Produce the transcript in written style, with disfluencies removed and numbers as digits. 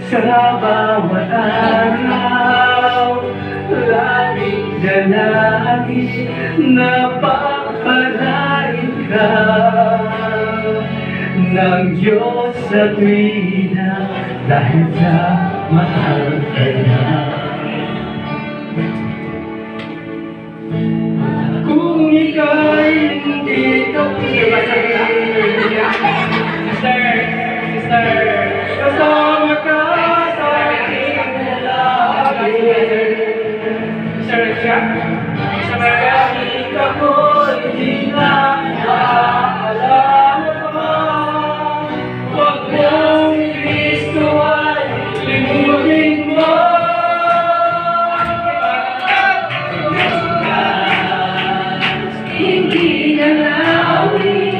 Sa bawat araw, laging dalangin na pagpalain ka ng Diyos sa tuwina dahil sa mahal ka na. Kung ika'y hindi Sister, kasama ka sa aking lalaki. Sister, sa magamit ako, hindi na maaalala pa. Huwag mong Kristo ay limutin mo. Hindi na namin